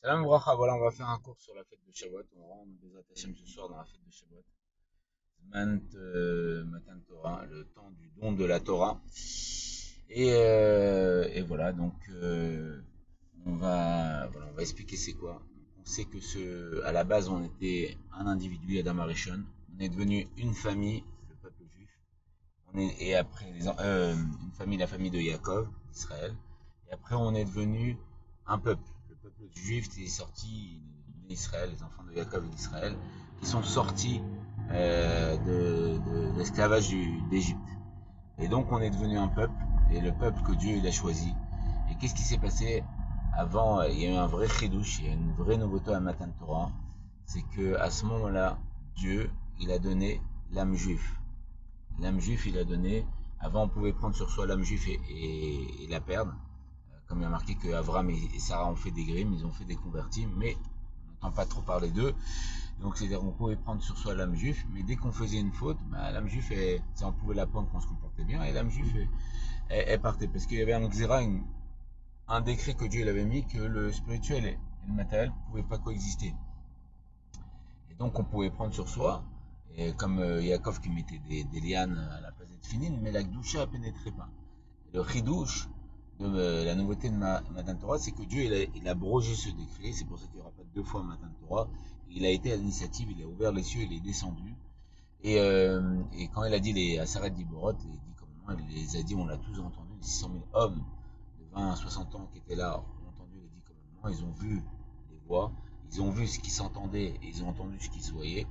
Salam Bracha, voilà, on va faire un cours sur la fête de Shavuot. On rentre des Hashem ce soir dans la fête de Shavuot. Matan Torah, le temps du don de la Torah. Et voilà, donc on va expliquer c'est quoi. On sait que à la base, on était un individu, Adam Arishon. On est devenu une famille, le peuple juif. Et après, une famille, la famille de Yaakov, Israël. Et après, on est devenu un peuple. Le peuple juif est sorti d'Israël, les enfants de Yaakov et d'Israël, qui sont sortis de l'esclavage d'Égypte. Et donc, on est devenu un peuple, et le peuple que Dieu il a choisi. Et qu'est-ce qui s'est passé avant? Il y a eu un vrai chidouche, il y a une vraie nouveauté à Matan Torah. C'est que à ce moment-là, Dieu, il a donné l'âme juive. L'âme juif, il a donné. Avant, on pouvait prendre sur soi l'âme juif et la perdre. Comme il y a marqué que Avram et Sarah ont fait des grimes, ils ont fait des convertis, mais on n'entend pas trop parler d'eux. Donc, c'est-à-dire qu'on pouvait prendre sur soi l'âme juif, mais dès qu'on faisait une faute, bah, l'âme juif, on pouvait la prendre quand on se comportait bien, et l'âme juif, elle partait. Parce qu'il y avait un xéra, un décret que Dieu avait mis, que le spirituel et le matériel ne pouvaient pas coexister. Et donc, on pouvait prendre sur soi, et comme Yaakov qui mettait des lianes à la place d'être finine, mais la Gdoucha ne pénétrait pas. Et le chidouche, la nouveauté de Matan Torah, c'est que Dieu il a abrogé ce décret, c'est pour ça qu'il n'y aura pas deux fois Matan Torah. Il a été à l'initiative, il a ouvert les cieux, il est descendu. Et quand il a dit à Saret d'Iborot, les 10 commandements, il les a dit, on l'a tous entendu, les 600 000 hommes de 20 à 60 ans qui étaient là ont entendu les 10 commandements, ils ont vu les voix, ils ont vu ce qui s'entendait et ils ont entendu ce qui se voyait.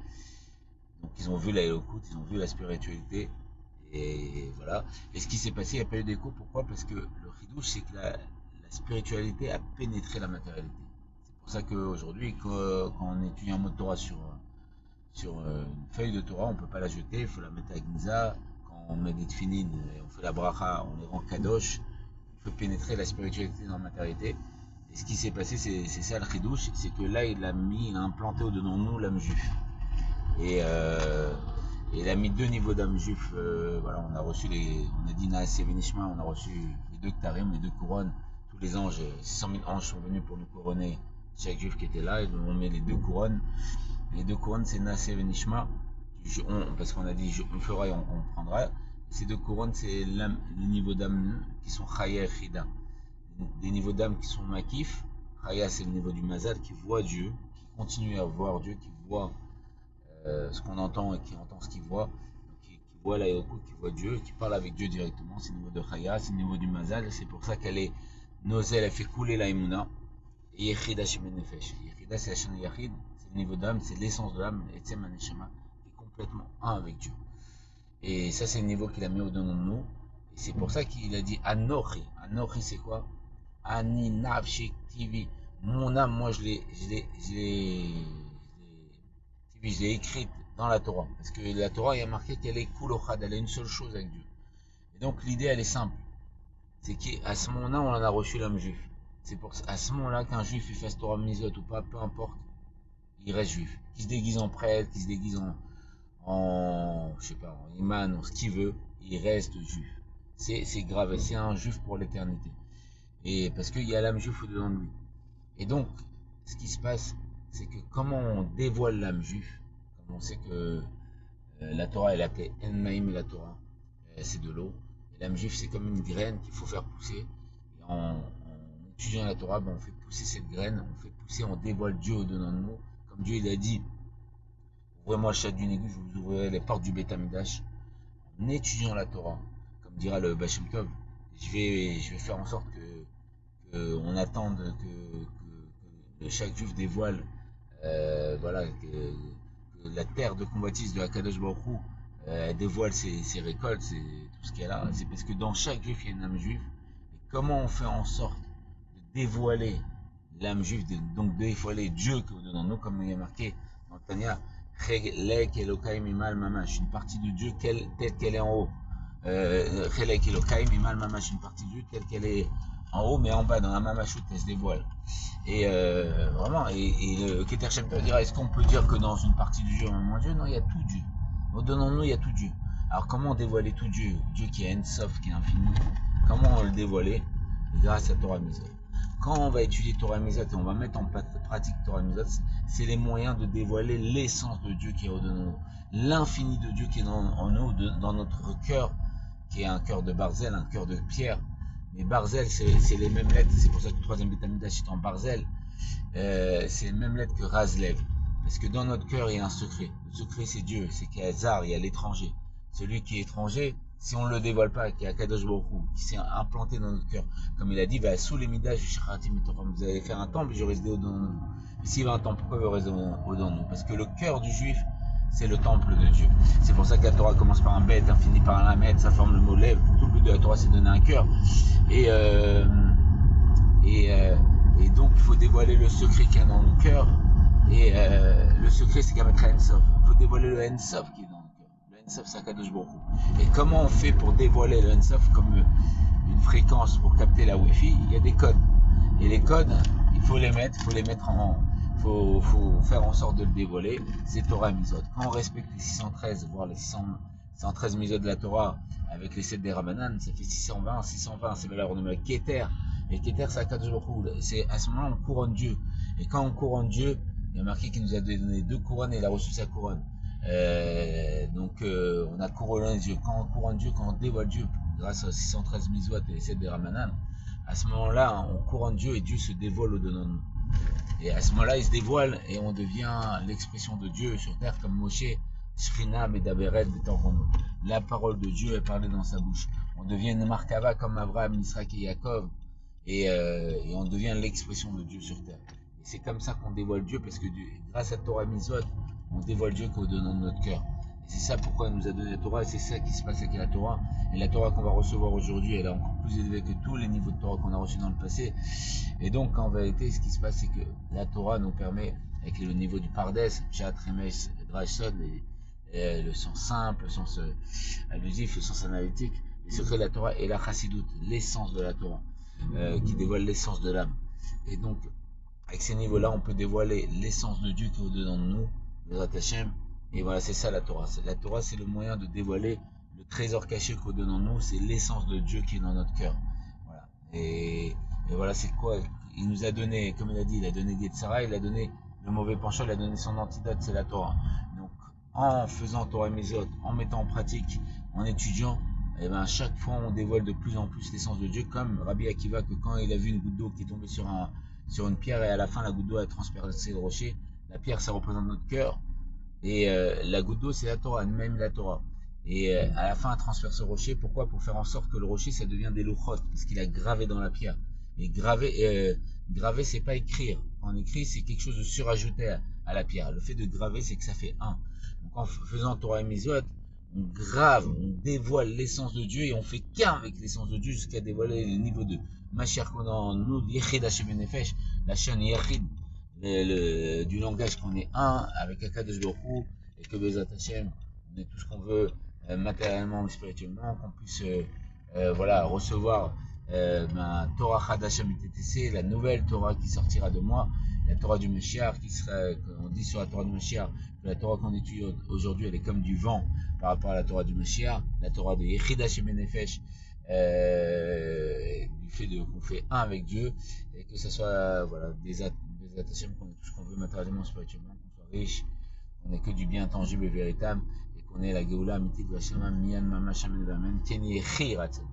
Donc ils ont vu la Elokut, ils ont vu la spiritualité. Et voilà. Et ce qui s'est passé, il n'y a pas eu d'écho. Pourquoi? Parce que le chidouche, c'est que la spiritualité a pénétré la matérialité. C'est pour ça qu'aujourd'hui, quand on étudie un mot de Torah sur une feuille de Torah, on ne peut pas la jeter, il faut la mettre à Gniza. Quand on met des tfilines et on fait la bracha, on les rend kadosh. Il faut pénétrer la spiritualité dans la matérialité. Et ce qui s'est passé, c'est ça le chidouche, c'est que là, il a implanté au-dedans de nous l'âme juive. Et, euh, et il a mis deux niveaux d'âme juif. Voilà, on a dit Naaseh Venishma, on a reçu les deux Ktarim, les deux couronnes. Tous les anges, 600 000 anges sont venus pour nous couronner, chaque juif qui était là, et on met les deux couronnes. Les deux couronnes, c'est Naaseh Venishma, parce qu'on a dit on fera et on prendra. Ces deux couronnes, c'est les niveaux d'âme qui sont Chaya et Chida. Des niveaux d'âme qui sont Makif. Chaya, c'est le niveau du Mazal qui voit Dieu, qui continue à voir Dieu, qui voit ce qu'on entend et qui entend ce qu'il voit, qui voit l'aéroport, qui voit Dieu, qui parle avec Dieu directement. C'est le niveau de Chaya, c'est le niveau du Mazal. C'est pour ça qu'elle est Nozel, elle fait couler la Emouna. Et Yechida Shemen Nefesh. Yechida, c'est Hashem Yachid, c'est le niveau d'âme, c'est l'essence de l'âme, et Tzem Aneshama, qui est complètement un avec Dieu. Et ça, c'est le niveau qu'il a mis au-dedans de nous. Et c'est pour ça qu'il a dit Anochi. Anochi, c'est quoi? Ani Nafshik TV. Mon âme, moi, je l'ai écrite dans la Torah. Parce que la Torah, il y a marqué qu'elle est Kulochad, elle a une seule chose avec Dieu. Et donc, l'idée, elle est simple. C'est qu'à ce moment-là, on en a reçu l'homme juif. C'est pour à ce moment-là qu'un juif, il fasse Torah Misot ou pas, peu importe, il reste juif. Qu'il se déguise en prêtre, qu'il se déguise je sais pas, en imam, en ce qu'il veut, il reste juif. C'est grave, c'est un juif pour l'éternité. Et parce qu'il y a l'âme juif au-dedans de lui. Et donc, ce qui se passe, c'est que comment on dévoile l'âme juif, comme on sait que la Torah est appelée Enmaïm et la Torah, c'est de l'eau. Et l'âme juif, c'est comme une graine qu'il faut faire pousser. Et en étudiant la Torah, ben, on fait pousser cette graine, on fait pousser, on dévoile Dieu au-dedans de nous. Comme Dieu il a dit, ouvrez-moi le chat d'une aiguille, je vous ouvrirai les portes du Beth Amidash. En étudiant la Torah, comme dira le Bashim Tov, je vais faire en sorte on attende que chaque juif dévoile voilà, que la terre de convoitise de Akadosh Baruch Hu dévoile ses récoltes, tout ce qu'elle a. C'est parce que dans chaque juif, il y a une âme juive. Et comment on fait en sorte de dévoiler l'âme juive, donc de dévoiler Dieu qui est au-dedans de nous, comme il y a marqué dans le Tanya, Chelek Elokaim Imal Mamash, une partie de Dieu telle qu'elle est en haut. Chelek Elokaim Imal Mamash, une partie de Dieu telle qu'elle est en haut, mais en bas, dans la Mamashut, elle se dévoile. Et vraiment, et le Keter Shem Tov dira, est-ce qu'on peut dire que dans une partie du Dieu, mon Dieu, non, il y a tout Dieu. Au-dedans de nous, il y a tout Dieu. Alors comment dévoiler tout Dieu? Dieu qui est Ensof, qui est infini. Comment on le dévoiler? Grâce à Torah Mitzvot. quand on va étudier Torah Mizot et on va mettre en pratique Torah Mizot, c'est les moyens de dévoiler l'essence de Dieu qui est au-dedans de nous, l'infini de Dieu qui est en nous, dans notre cœur, qui est un cœur de Barzel, un cœur de pierre. Mais Barzel, c'est les mêmes lettres, c'est pour ça que le troisième Beth Amikdash est en Barzel, c'est les mêmes lettres que Razlev. Parce que dans notre cœur, il y a un secret. Le secret, c'est Dieu, c'est qu'il y a Zar, il y a l'étranger. Celui qui est étranger, si on ne le dévoile pas, qui est Akadosh Baruch Hu, qui s'est implanté dans notre cœur, comme il a dit, sous les midash, vous allez faire un temple, je resterai au-dedans de nous. Et s'il va un temple, pourquoi vous restez au-dedans de nous? Parce que le cœur du juif, c'est le temple de Dieu. C'est pour ça que la Torah commence par un bet, finit par un lamed, ça forme le mot lève. Tout le but de la Torah, c'est de donner un cœur. Et donc, il faut dévoiler le secret qu'il y a dans nos cœurs. Et le secret, c'est qu'à mettre à Ensof. Il faut dévoiler le Ensof qui est dans le cœur. Le Ensof, c'est Akadosh Baruch Hu. Et comment on fait pour dévoiler le Ensof comme une fréquence pour capter la Wi-Fi? Il y a des codes. Et les codes, il faut les mettre faut faire en sorte de le dévoiler. C'est Torah Mizot. Quand on respecte les 613, voire les 613 Mizot de la Torah avec les 7 des Rabbanan, ça fait 620, c'est valeur numérique Keter. Et Keter, c'est Akadosh Baruch Hu. C'est à ce moment-là, on couronne Dieu. Et quand on couronne Dieu, il y a marqué qu'il nous a donné 2 couronnes et il a reçu sa couronne. On a couronné Dieu. Quand on couronne Dieu, quand on dévoile Dieu, grâce aux 613 Mizot et les 7 des Rabbanan, à ce moment-là, on couronne Dieu et Dieu se dévoile au-dedans de nous. Et à ce moment-là, il se dévoile et on devient l'expression de Dieu sur terre comme Moshe, Shrina, Medaberet, Betoronu. La parole de Dieu est parlée dans sa bouche. On devient une Markava comme Abraham, Isaac et Yaakov. Et on devient l'expression de Dieu sur terre. Et c'est comme ça qu'on dévoile Dieu, parce que grâce à Torah Mizot, on dévoile Dieu qu'au-dedans de notre cœur. Et c'est ça pourquoi il nous a donné la Torah, et c'est ça qui se passe avec la Torah. Et la Torah qu'on va recevoir aujourd'hui, elle est encore plus élevée que tous les niveaux de Torah qu'on a reçus dans le passé. Et donc, en vérité, ce qui se passe, c'est que la Torah nous permet, avec le niveau du Pardes, Pshat, Remesh, Drashon, le sens simple, le sens allusif, le sens analytique, les secrets de la Torah et la Chassidut, l'essence de la Torah, qui dévoile l'essence de l'âme. Et donc, avec ces niveaux-là, on peut dévoiler l'essence de Dieu qui est au-dedans de nous, le Hashem. Et voilà, c'est ça la Torah. La Torah, c'est le moyen de dévoiler le trésor caché qui est au-dedans de nous, c'est l'essence de Dieu qui est dans notre cœur. Voilà. Et voilà, c'est quoi? Il nous a donné, comme il a dit, il a donné Yetzara, il a donné le mauvais penchant, il a donné son antidote, c'est la Torah. Donc, en faisant Torah Mizot, en mettant en pratique, en étudiant, et ben, chaque fois, on dévoile de plus en plus l'essence de Dieu, comme Rabbi Akiva, que quand il a vu une goutte d'eau qui est tombée sur une pierre, et à la fin, la goutte d'eau a transpercé le rocher. La pierre, ça représente notre cœur. Et la goutte d'eau, c'est la Torah, même la Torah. Et à la fin, elle transperce ce rocher. Pourquoi? Pour faire en sorte que le rocher, ça devient des louchot, parce qu'il a gravé dans la pierre. Et graver, c'est pas écrire. Quand on écrit, c'est quelque chose de surajouté à la pierre. Le fait de graver, c'est que ça fait un. Donc en faisant Torah et Mizot, on grave, on dévoile l'essence de Dieu et on fait qu'un avec l'essence de Dieu jusqu'à dévoiler le niveau de Mashiach qu'on a en nous, Yechid Hashem Nefesh, la chaîne Yechid, du langage qu'on est un avec Akadosh Baruch Hu et que Bezat Hashem, on est tout ce qu'on veut matériellement ou spirituellement, qu'on puisse voilà, recevoir Torah Chadasham TTC, la nouvelle Torah qui sortira de moi, la Torah du Mashiach, qui sera, on dit sur la Torah du Mashiach, que la Torah qu'on étudie aujourd'hui, elle est comme du vent par rapport à la Torah du Mashiach, la Torah de Yechid Hashem Nefesh, du fait qu'on fait un avec Dieu, et que ce soit voilà, des attachements, qu'on ait tout ce qu'on veut matériellement, spirituellement, qu'on soit riche, qu'on ait que du bien tangible et véritable, et qu'on ait la Géoula, Mitit, Vachama, Miyan, Mama, Shaman, Vamen, Ken Yechi, Ratzon.